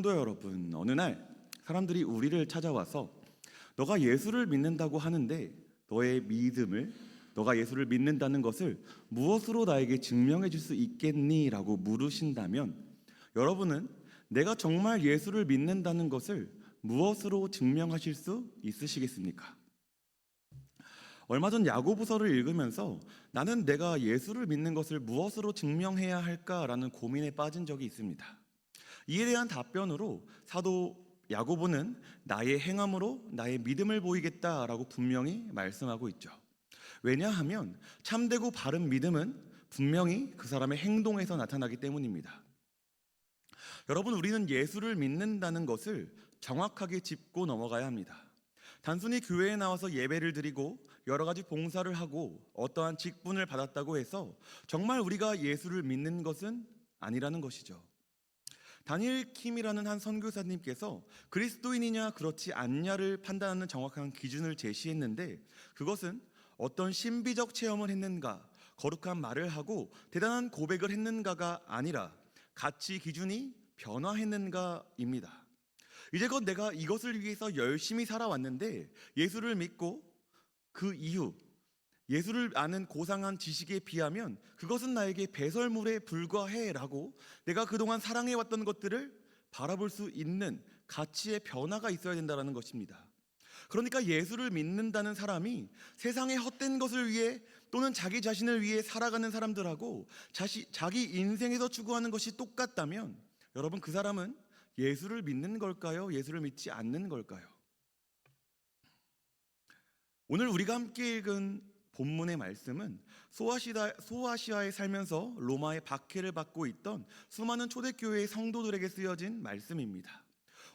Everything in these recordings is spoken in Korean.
성도 여러분, 어느 날 사람들이 우리를 찾아와서 너가 예수를 믿는다고 하는데 너가 예수를 믿는다는 것을 무엇으로 나에게 증명해 줄 수 있겠니? 라고 물으신다면 여러분은 내가 정말 예수를 믿는다는 것을 무엇으로 증명하실 수 있으시겠습니까? 얼마 전 야고보서를 읽으면서 나는 내가 예수를 믿는 것을 무엇으로 증명해야 할까라는 고민에 빠진 적이 있습니다. 이에 대한 답변으로 사도 야고보는 나의 행함으로 나의 믿음을 보이겠다라고 분명히 말씀하고 있죠. 왜냐하면 참되고 바른 믿음은 분명히 그 사람의 행동에서 나타나기 때문입니다. 여러분, 우리는 예수를 믿는다는 것을 정확하게 짚고 넘어가야 합니다. 단순히 교회에 나와서 예배를 드리고 여러 가지 봉사를 하고 어떠한 직분을 받았다고 해서 정말 우리가 예수를 믿는 것은 아니라는 것이죠. 다니엘 킴이라는 한 선교사님께서 그리스도인이냐 그렇지 않냐를 판단하는 정확한 기준을 제시했는데, 그것은 어떤 신비적 체험을 했는가, 거룩한 말을 하고 대단한 고백을 했는가가 아니라 가치 기준이 변화했는가입니다. 이제껏 내가 이것을 위해서 열심히 살아왔는데 예수를 믿고 그 이후 예수를 아는 고상한 지식에 비하면 그것은 나에게 배설물에 불과해라고 내가 그동안 사랑해왔던 것들을 바라볼 수 있는 가치의 변화가 있어야 된다는 것입니다. 그러니까 예수를 믿는다는 사람이 세상의 헛된 것을 위해 또는 자기 자신을 위해 살아가는 사람들하고 자기 인생에서 추구하는 것이 똑같다면 여러분, 그 사람은 예수를 믿는 걸까요? 예수를 믿지 않는 걸까요? 오늘 우리가 함께 읽은 본문의 말씀은 소아시아에 살면서 로마의 박해를 받고 있던 수많은 초대교회의 성도들에게 쓰여진 말씀입니다.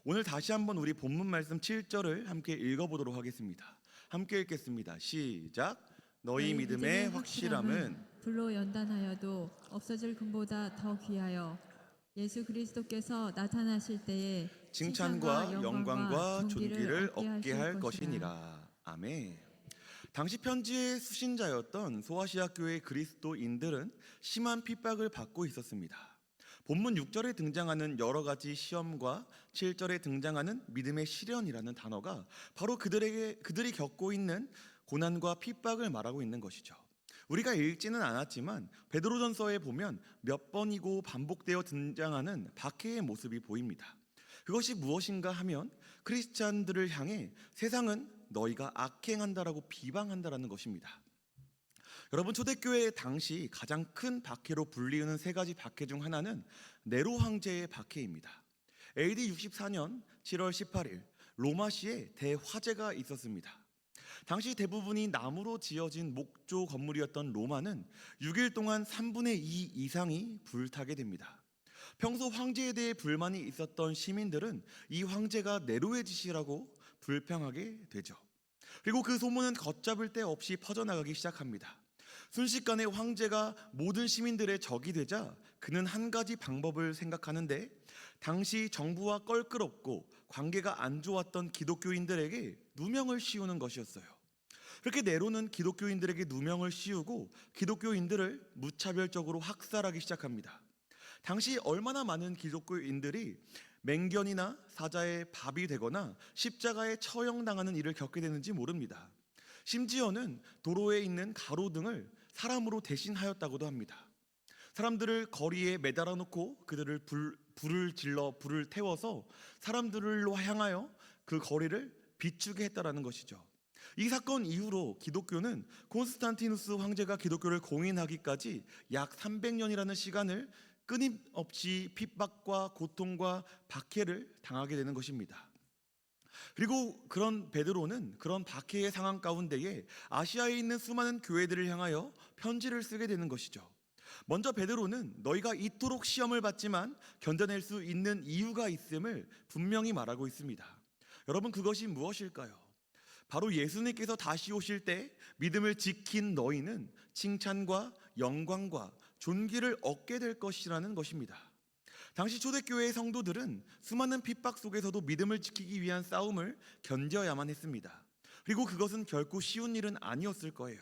오늘 다시 한번 우리 본문 말씀 7절을 함께 읽어보도록 하겠습니다. 함께 읽겠습니다. 시작. 너희 믿음의 확실함은 불로 연단하여도 없어질 금보다 더 귀하여 예수 그리스도께서 나타나실 때에 칭찬과 영광과 존귀를 얻게 할 것이니라. 아멘. 당시 편지의 수신자였던 소아시아 교회의 그리스도인들은 심한 핍박을 받고 있었습니다. 본문 6절에 등장하는 여러 가지 시험과 7절에 등장하는 믿음의 시련이라는 단어가 바로 그들이 겪고 있는 고난과 핍박을 말하고 있는 것이죠. 우리가 읽지는 않았지만 베드로전서에 보면 몇 번이고 반복되어 등장하는 박해의 모습이 보입니다. 그것이 무엇인가 하면 크리스찬들을 향해 세상은 너희가 악행한다라고 비방한다라는 것입니다. 여러분, 초대교회 당시 가장 큰 박해로 불리우는 세 가지 박해 중 하나는 네로 황제의 박해입니다. AD 64년 7월 18일 로마시에 대화재가 있었습니다. 당시 대부분이 나무로 지어진 목조 건물이었던 로마는 6일 동안 3분의 2 이상이 불타게 됩니다. 평소 황제에 대해 불만이 있었던 시민들은 이 황제가 네로의 짓이라고 불평하게 되죠. 그리고 그 소문은 걷잡을 데 없이 퍼져나가기 시작합니다. 순식간에 황제가 모든 시민들의 적이 되자 그는 한 가지 방법을 생각하는데, 당시 정부와 껄끄럽고 관계가 안 좋았던 기독교인들에게 누명을 씌우는 것이었어요. 그렇게 네로는 기독교인들에게 누명을 씌우고 기독교인들을 무차별적으로 학살하기 시작합니다. 당시 얼마나 많은 기독교인들이 맹견이나 사자의 밥이 되거나 십자가에 처형당하는 일을 겪게 되는지 모릅니다. 심지어는 도로에 있는 가로등을 사람으로 대신하였다고도 합니다. 사람들을 거리에 매달아 놓고 그들을 불을 태워서 사람들로 향하여 그 거리를 비추게 했다라는 것이죠. 이 사건 이후로 기독교는 콘스탄티누스 황제가 기독교를 공인하기까지 약 300년이라는 시간을 끊임없이 핍박과 고통과 박해를 당하게 되는 것입니다. 그리고 그런 베드로는 그런 박해의 상황 가운데에 아시아에 있는 수많은 교회들을 향하여 편지를 쓰게 되는 것이죠. 먼저 베드로는 너희가 이토록 시험을 받지만 견뎌낼 수 있는 이유가 있음을 분명히 말하고 있습니다. 여러분, 그것이 무엇일까요? 바로 예수님께서 다시 오실 때 믿음을 지킨 너희는 칭찬과 영광과 존귀를 얻게 될 것이라는 것입니다. 당시 초대교회의 성도들은 수많은 핍박 속에서도 믿음을 지키기 위한 싸움을 견뎌야만 했습니다. 그리고 그것은 결코 쉬운 일은 아니었을 거예요.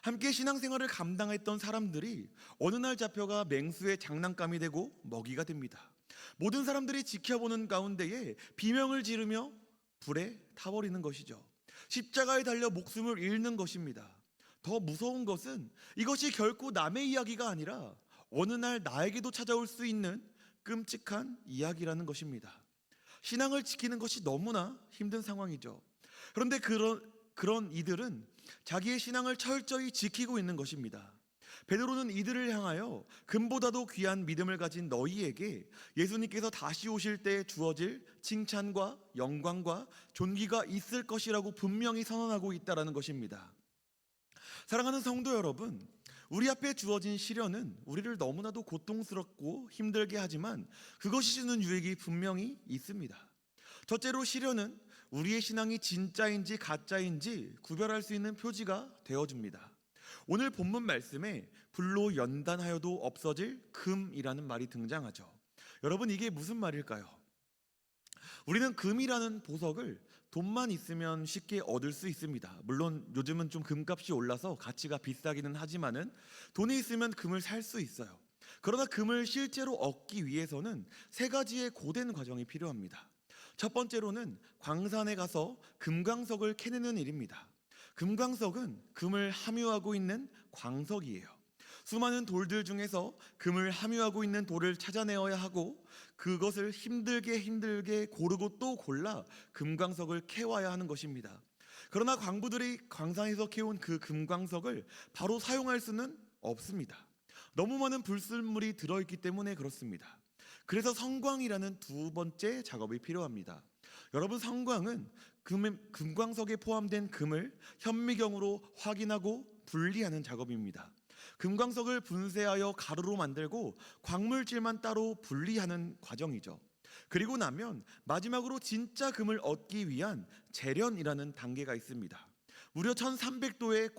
함께 신앙생활을 감당했던 사람들이 어느 날 잡혀가 맹수의 장난감이 되고 먹이가 됩니다. 모든 사람들이 지켜보는 가운데에 비명을 지르며 불에 타버리는 것이죠. 십자가에 달려 목숨을 잃는 것입니다. 더 무서운 것은 이것이 결코 남의 이야기가 아니라 어느 날 나에게도 찾아올 수 있는 끔찍한 이야기라는 것입니다. 신앙을 지키는 것이 너무나 힘든 상황이죠. 그런데 그런 이들은 자기의 신앙을 철저히 지키고 있는 것입니다. 베드로는 이들을 향하여 금보다도 귀한 믿음을 가진 너희에게 예수님께서 다시 오실 때 주어질 칭찬과 영광과 존귀가 있을 것이라고 분명히 선언하고 있다는 것입니다. 사랑하는 성도 여러분, 우리 앞에 주어진 시련은 우리를 너무나도 고통스럽고 힘들게 하지만 그것이 주는 유익이 분명히 있습니다. 첫째로 시련은 우리의 신앙이 진짜인지 가짜인지 구별할 수 있는 표지가 되어줍니다. 오늘 본문 말씀에 불로 연단하여도 없어질 금이라는 말이 등장하죠. 여러분, 이게 무슨 말일까요? 우리는 금이라는 보석을 돈만 있으면 쉽게 얻을 수 있습니다. 물론 요즘은 좀 금값이 올라서 가치가 비싸기는 하지만은 돈이 있으면 금을 살 수 있어요. 그러나 금을 실제로 얻기 위해서는 세 가지의 고된 과정이 필요합니다. 첫 번째로는 광산에 가서 금광석을 캐내는 일입니다. 금광석은 금을 함유하고 있는 광석이에요. 수많은 돌들 중에서 금을 함유하고 있는 돌을 찾아내어야 하고 그것을 힘들게 고르고 또 골라 금광석을 캐와야 하는 것입니다. 그러나 광부들이 광산에서 캐온 그 금광석을 바로 사용할 수는 없습니다. 너무 많은 불순물이 들어있기 때문에 그렇습니다. 그래서 성광이라는 두 번째 작업이 필요합니다. 여러분, 성광은 금광석에 포함된 금을 현미경으로 확인하고 분리하는 작업입니다. 금광석을 분쇄하여 가루로 만들고 광물질만 따로 분리하는 과정이죠. 그리고 나면 마지막으로 진짜 금을 얻기 위한 재련이라는 단계가 있습니다. 무려 1300도의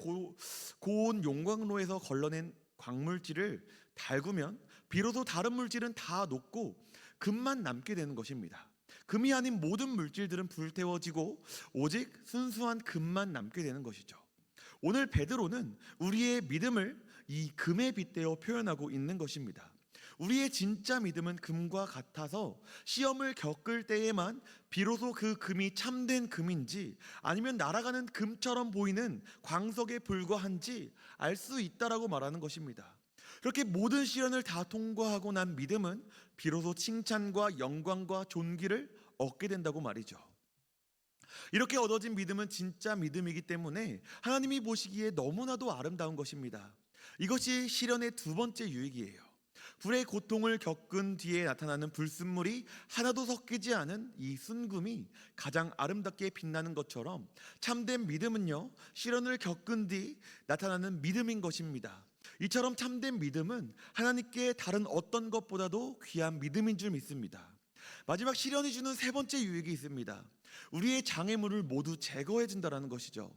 고온 용광로에서 걸러낸 광물질을 달구면 비로소 다른 물질은 다 녹고 금만 남게 되는 것입니다. 금이 아닌 모든 물질들은 불태워지고 오직 순수한 금만 남게 되는 것이죠. 오늘 베드로는 우리의 믿음을 이 금에 빗대어 표현하고 있는 것입니다. 우리의 진짜 믿음은 금과 같아서 시험을 겪을 때에만 비로소 그 금이 참된 금인지 아니면 날아가는 금처럼 보이는 광석에 불과한지 알 수 있다라고 말하는 것입니다. 그렇게 모든 시련을 다 통과하고 난 믿음은 비로소 칭찬과 영광과 존귀를 얻게 된다고 말이죠. 이렇게 얻어진 믿음은 진짜 믿음이기 때문에 하나님이 보시기에 너무나도 아름다운 것입니다. 이것이 시련의 두 번째 유익이에요. 불의 고통을 겪은 뒤에 나타나는 불순물이 하나도 섞이지 않은 이 순금이 가장 아름답게 빛나는 것처럼 참된 믿음은요, 시련을 겪은 뒤 나타나는 믿음인 것입니다. 이처럼 참된 믿음은 하나님께 다른 어떤 것보다도 귀한 믿음인 줄 믿습니다. 마지막 시련이 주는 세 번째 유익이 있습니다. 우리의 장애물을 모두 제거해 준다는 것이죠.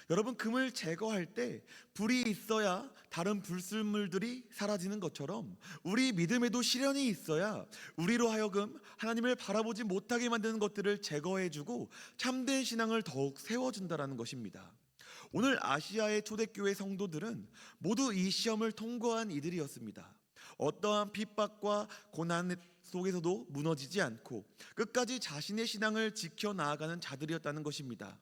여러분, 금을 제거할 때 불이 있어야 다른 불순물들이 사라지는 것처럼 우리 믿음에도 시련이 있어야 우리로 하여금 하나님을 바라보지 못하게 만드는 것들을 제거해주고 참된 신앙을 더욱 세워준다는 것입니다. 오늘 아시아의 초대교회 성도들은 모두 이 시험을 통과한 이들이었습니다. 어떠한 핍박과 고난 속에서도 무너지지 않고 끝까지 자신의 신앙을 지켜나가는 자들이었다는 것입니다.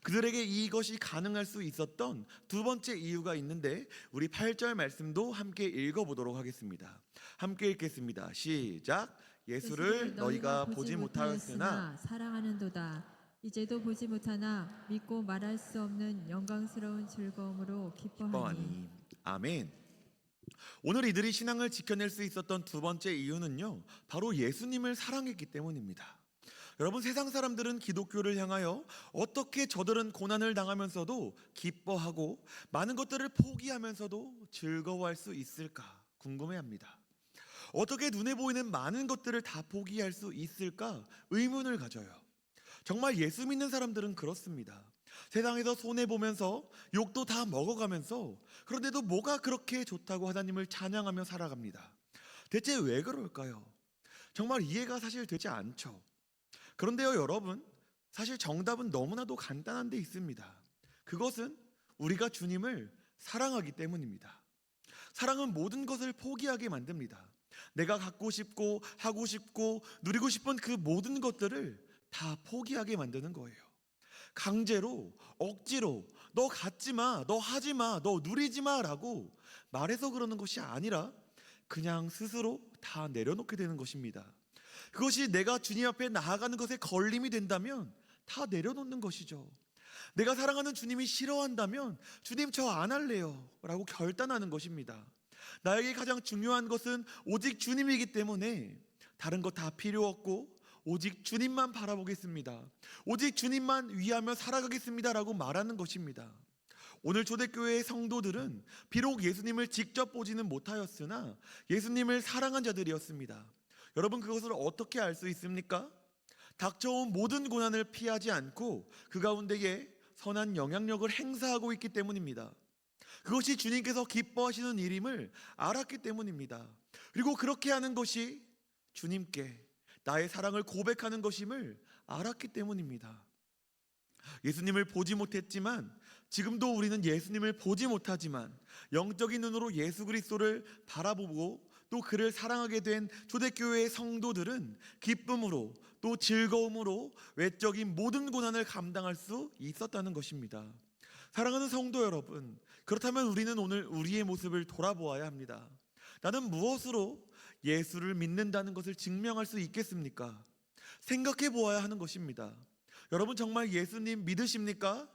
그들에게 이것이 가능할 수 있었던 두 번째 이유가 있는데 우리 8절 말씀도 함께 읽어보도록 하겠습니다. 함께 읽겠습니다. 시작. 예수를 너희가 보지 못하였으나 사랑하는도다. 이제도 보지 못하나 믿고 말할 수 없는 영광스러운 즐거움으로 기뻐하니. 아멘. 오늘 이들이 신앙을 지켜낼 수 있었던 두 번째 이유는요, 바로 예수님을 사랑했기 때문입니다. 여러분, 세상 사람들은 기독교를 향하여 어떻게 저들은 고난을 당하면서도 기뻐하고 많은 것들을 포기하면서도 즐거워할 수 있을까 궁금해합니다. 어떻게 눈에 보이는 많은 것들을 다 포기할 수 있을까 의문을 가져요. 정말 예수 믿는 사람들은 그렇습니다. 세상에서 손해보면서 욕도 다 먹어가면서 그런데도 뭐가 그렇게 좋다고 하나님을 찬양하며 살아갑니다. 대체 왜 그럴까요? 정말 이해가 사실 되지 않죠. 그런데요, 여러분, 사실 정답은 너무나도 간단한 데 있습니다. 그것은 우리가 주님을 사랑하기 때문입니다. 사랑은 모든 것을 포기하게 만듭니다. 내가 갖고 싶고 하고 싶고 누리고 싶은 그 모든 것들을 다 포기하게 만드는 거예요. 강제로, 억지로 너 갖지 마, 너 하지 마, 너 누리지 마라고 말해서 그러는 것이 아니라 그냥 스스로 다 내려놓게 되는 것입니다. 그것이 내가 주님 앞에 나아가는 것에 걸림이 된다면 다 내려놓는 것이죠. 내가 사랑하는 주님이 싫어한다면 주님 저 안 할래요 라고 결단하는 것입니다. 나에게 가장 중요한 것은 오직 주님이기 때문에 다른 거 다 필요 없고 오직 주님만 바라보겠습니다. 오직 주님만 위하며 살아가겠습니다 라고 말하는 것입니다. 오늘 초대교회의 성도들은 비록 예수님을 직접 보지는 못하였으나 예수님을 사랑한 자들이었습니다. 여러분, 그것을 어떻게 알 수 있습니까? 닥쳐온 모든 고난을 피하지 않고 그 가운데에 선한 영향력을 행사하고 있기 때문입니다. 그것이 주님께서 기뻐하시는 일임을 알았기 때문입니다. 그리고 그렇게 하는 것이 주님께 나의 사랑을 고백하는 것임을 알았기 때문입니다. 예수님을 보지 못했지만 지금도 우리는 예수님을 보지 못하지만 영적인 눈으로 예수 그리스도를 바라보고 또 그를 사랑하게 된 초대교회의 성도들은 기쁨으로 또 즐거움으로 외적인 모든 고난을 감당할 수 있었다는 것입니다. 사랑하는 성도 여러분, 그렇다면 우리는 오늘 우리의 모습을 돌아보아야 합니다. 나는 무엇으로 예수를 믿는다는 것을 증명할 수 있겠습니까? 생각해 보아야 하는 것입니다. 여러분, 정말 예수님 믿으십니까?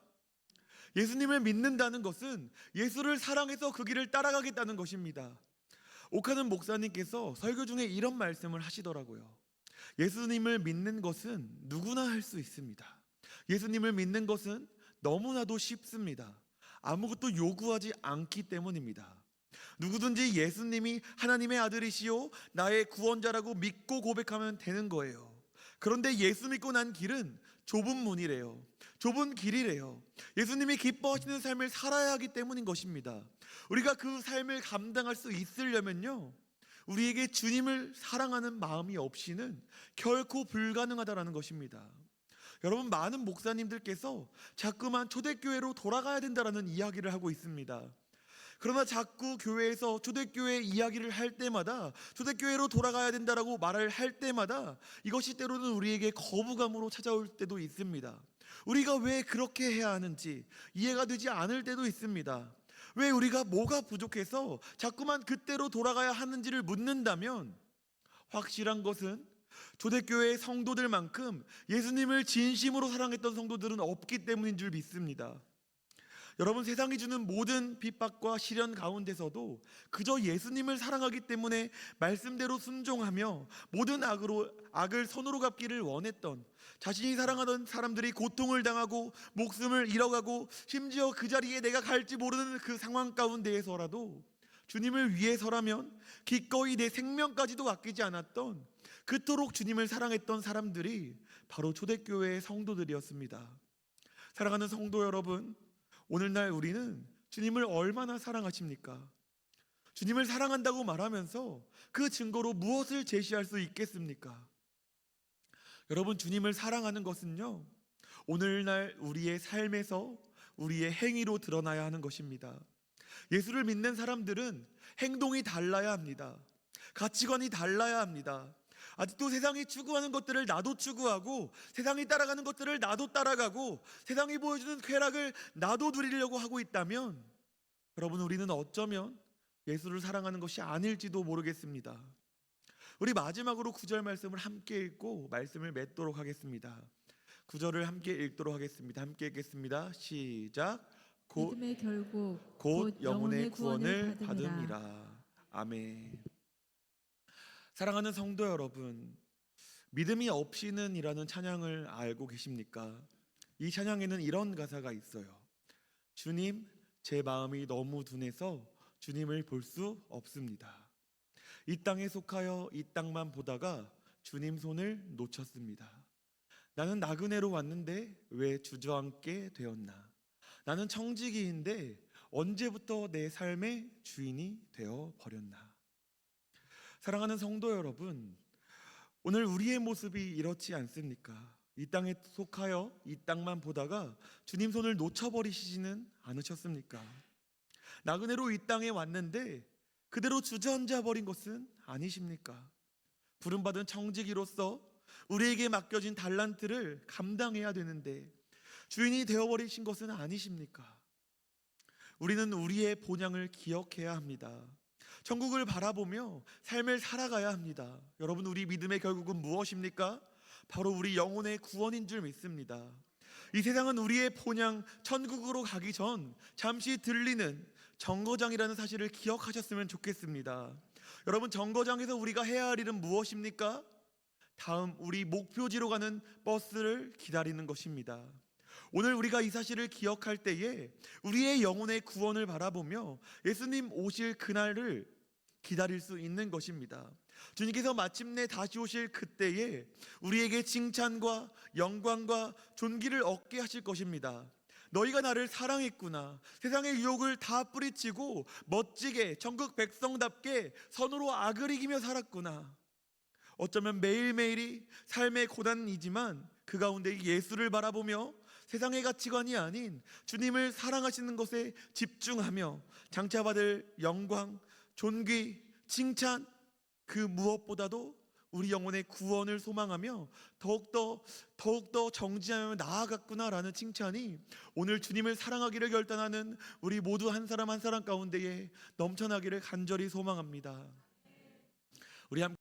예수님을 믿는다는 것은 예수를 사랑해서 그 길을 따라가겠다는 것입니다. 오카는 목사님께서 설교 중에 이런 말씀을 하시더라고요. 예수님을 믿는 것은 누구나 할 수 있습니다. 예수님을 믿는 것은 너무나도 쉽습니다. 아무것도 요구하지 않기 때문입니다. 누구든지 예수님이 하나님의 아들이시요 나의 구원자라고 믿고 고백하면 되는 거예요. 그런데 예수 믿고 난 길은 좁은 문이래요. 좁은 길이래요. 예수님이 기뻐하시는 삶을 살아야 하기 때문인 것입니다. 우리가 그 삶을 감당할 수 있으려면요, 우리에게 주님을 사랑하는 마음이 없이는 결코 불가능하다라는 것입니다. 여러분, 많은 목사님들께서 자꾸만 초대교회로 돌아가야 된다라는 이야기를 하고 있습니다. 그러나 자꾸 교회에서 초대교회 이야기를 할 때마다 초대교회로 돌아가야 된다라고 말을 할 때마다 이것이 때로는 우리에게 거부감으로 찾아올 때도 있습니다. 우리가 왜 그렇게 해야 하는지 이해가 되지 않을 때도 있습니다. 왜 우리가 뭐가 부족해서 자꾸만 그때로 돌아가야 하는지를 묻는다면 확실한 것은 초대교회의 성도들만큼 예수님을 진심으로 사랑했던 성도들은 없기 때문인 줄 믿습니다. 여러분, 세상이 주는 모든 핍박과 시련 가운데서도 그저 예수님을 사랑하기 때문에 말씀대로 순종하며 모든 악을 손으로 갚기를 원했던, 자신이 사랑하던 사람들이 고통을 당하고 목숨을 잃어가고 심지어 그 자리에 내가 갈지 모르는 그 상황 가운데에서라도 주님을 위해서라면 기꺼이 내 생명까지도 아끼지 않았던, 그토록 주님을 사랑했던 사람들이 바로 초대교회의 성도들이었습니다. 사랑하는 성도 여러분, 오늘날 우리는 주님을 얼마나 사랑하십니까? 주님을 사랑한다고 말하면서 그 증거로 무엇을 제시할 수 있겠습니까? 여러분, 주님을 사랑하는 것은요, 오늘날 우리의 삶에서 우리의 행위로 드러나야 하는 것입니다. 예수를 믿는 사람들은 행동이 달라야 합니다. 가치관이 달라야 합니다. 아직도 세상이 추구하는 것들을 나도 추구하고 세상이 따라가는 것들을 나도 따라가고 세상이 보여주는 쾌락을 나도 누리려고 하고 있다면 여러분, 우리는 어쩌면 예수를 사랑하는 것이 아닐지도 모르겠습니다. 우리 마지막으로 9절 말씀을 함께 읽고 말씀을 맺도록 하겠습니다. 9절을 함께 읽도록 하겠습니다. 함께 읽겠습니다. 시작. 믿음의 결국 곧 영혼의 구원을 받음이라. 아멘. 사랑하는 성도 여러분, 믿음이 없이는 이라는 찬양을 알고 계십니까? 이 찬양에는 이런 가사가 있어요. 주님, 제 마음이 너무 둔해서 주님을 볼 수 없습니다. 이 땅에 속하여 이 땅만 보다가 주님 손을 놓쳤습니다. 나는 나그네로 왔는데 왜 주저앉게 되었나? 나는 청지기인데 언제부터 내 삶의 주인이 되어 버렸나? 사랑하는 성도 여러분, 오늘 우리의 모습이 이렇지 않습니까? 이 땅에 속하여 이 땅만 보다가 주님 손을 놓쳐버리시지는 않으셨습니까? 나그네로 이 땅에 왔는데 그대로 주저앉아 버린 것은 아니십니까? 부름받은 청지기로서 우리에게 맡겨진 달란트를 감당해야 되는데 주인이 되어버리신 것은 아니십니까? 우리는 우리의 본향을 기억해야 합니다. 천국을 바라보며 삶을 살아가야 합니다. 여러분, 우리 믿음의 결국은 무엇입니까? 바로 우리 영혼의 구원인 줄 믿습니다. 이 세상은 우리의 본향 천국으로 가기 전 잠시 들리는 정거장이라는 사실을 기억하셨으면 좋겠습니다. 여러분, 정거장에서 우리가 해야 할 일은 무엇입니까? 다음 우리 목표지로 가는 버스를 기다리는 것입니다. 오늘 우리가 이 사실을 기억할 때에 우리의 영혼의 구원을 바라보며 예수님 오실 그날을 기다릴 수 있는 것입니다. 주님께서 마침내 다시 오실 그때에 우리에게 칭찬과 영광과 존귀를 얻게 하실 것입니다. 너희가 나를 사랑했구나. 세상의 유혹을 다 뿌리치고 멋지게 천국 백성답게 선으로 악을 이기며 살았구나. 어쩌면 매일매일이 삶의 고난이지만 그 가운데 예수를 바라보며 세상의 가치관이 아닌 주님을 사랑하시는 것에 집중하며 장차 받을 영광, 존귀, 칭찬, 그 무엇보다도 우리 영혼의 구원을 소망하며 더욱더 정지하며 나아갔구나라는 칭찬이 오늘 주님을 사랑하기를 결단하는 우리 모두 한 사람 한 사람 가운데에 넘쳐나기를 간절히 소망합니다. 우리 함께